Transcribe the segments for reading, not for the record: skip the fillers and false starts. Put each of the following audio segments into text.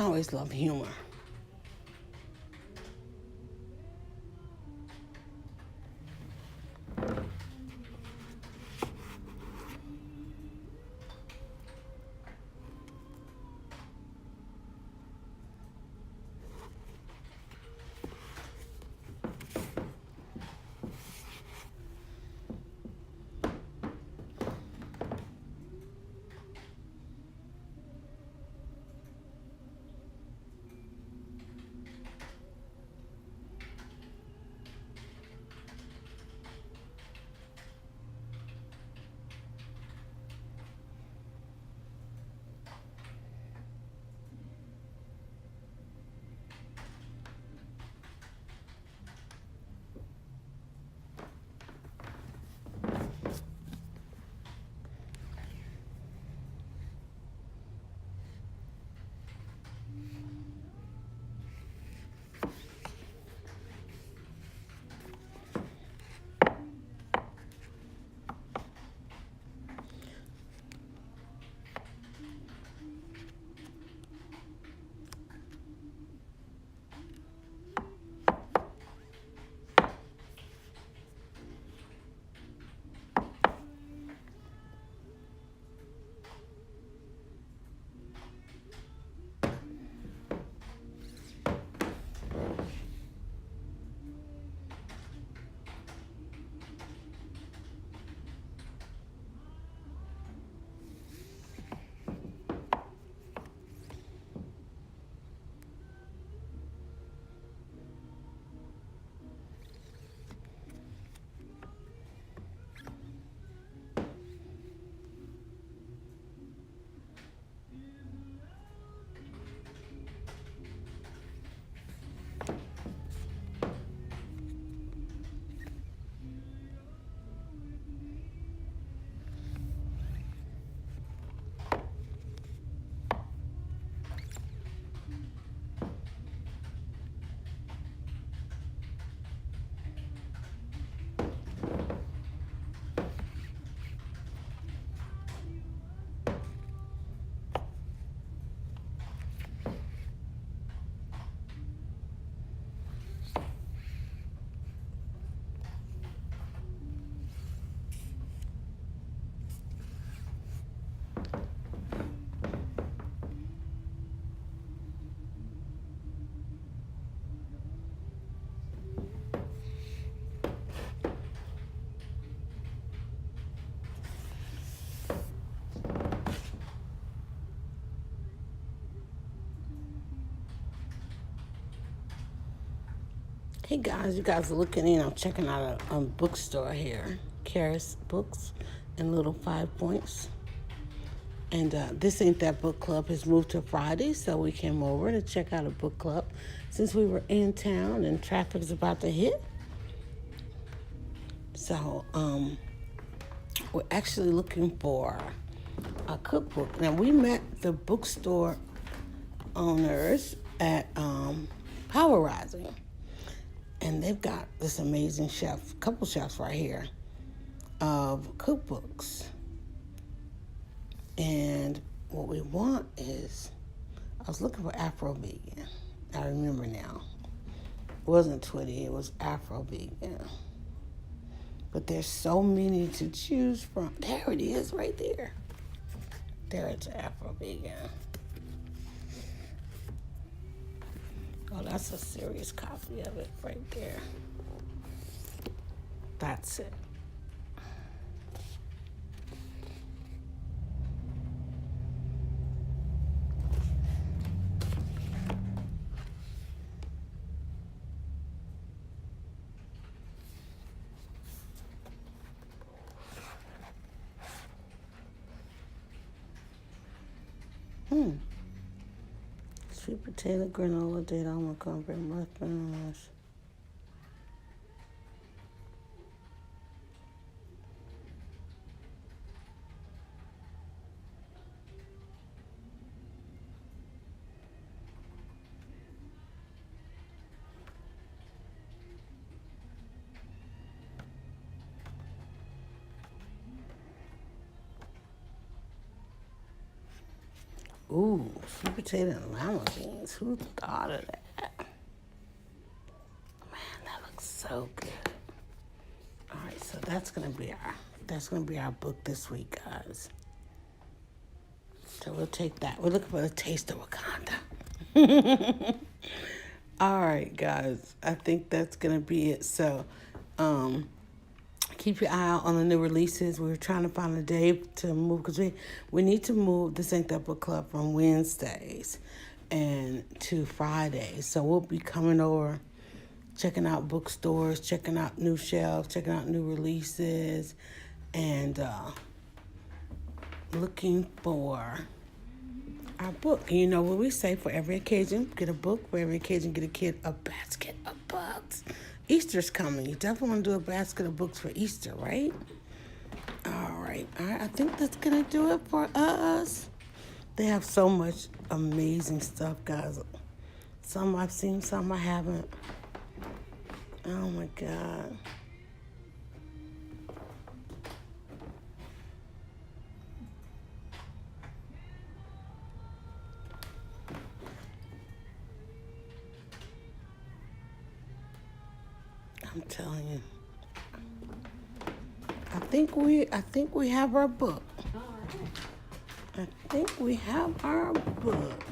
always love humor. Hey guys, you guys are looking in. I'm checking out a bookstore here. Charis Books and Little 5 Points. And This Ain't That Book Club has moved to Friday, so we came over to check out a book club since we were in town and traffic is about to hit. So we're actually looking for a cookbook. Now, we met the bookstore owners at Power Rising. And they've got this amazing couple shelves right here of cookbooks. And what we want is, I was looking for Afro-Vegan. I remember now. It wasn't Twitty, it was Afro-Vegan. But there's so many to choose from. There it is right there. There it's Afro-Vegan. Oh, that's a serious copy of it right there. That's it. Sweet potato granola, date almond cornbread, muffins. Ooh, sweet potato and lima beans. Who thought of that? Man, that looks so good. All right, so that's gonna be our book this week, guys. So we'll take that. We're looking for the taste of Wakanda. All right, guys. I think that's gonna be it. So, keep your eye out on the new releases. We're trying to find a day to move because we need to move the Ain't That Book Club from Wednesdays and to Fridays. So we'll be coming over, checking out bookstores, checking out new shelves, checking out new releases, and looking for our book. And you know what we say, for every occasion, get a book. For every occasion, get a kid a basket of books. Easter's coming. You definitely want to do a basket of books for Easter, right? All right. I think that's going to do it for us. They have so much amazing stuff, guys. Some I've seen, some I haven't. Oh, my God. I'm telling you. I think we have our book. I think we have our book.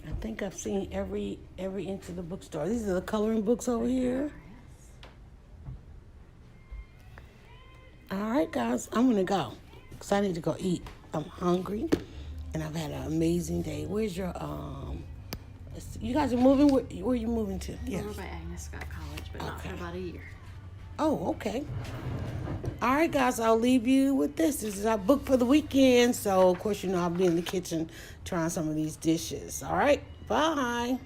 I think I've seen every inch of the bookstore. These are the coloring books over here. All right, guys, I'm gonna go because I need to go eat. I'm hungry. And I've had an amazing day. Where's your, you guys are moving? Where are you moving to? Yes. Over by Agnes Scott College, but not for about a year. Oh, okay. All right, guys, I'll leave you with this. This is our book for the weekend. So, of course, you know, I'll be in the kitchen trying some of these dishes. All right, bye.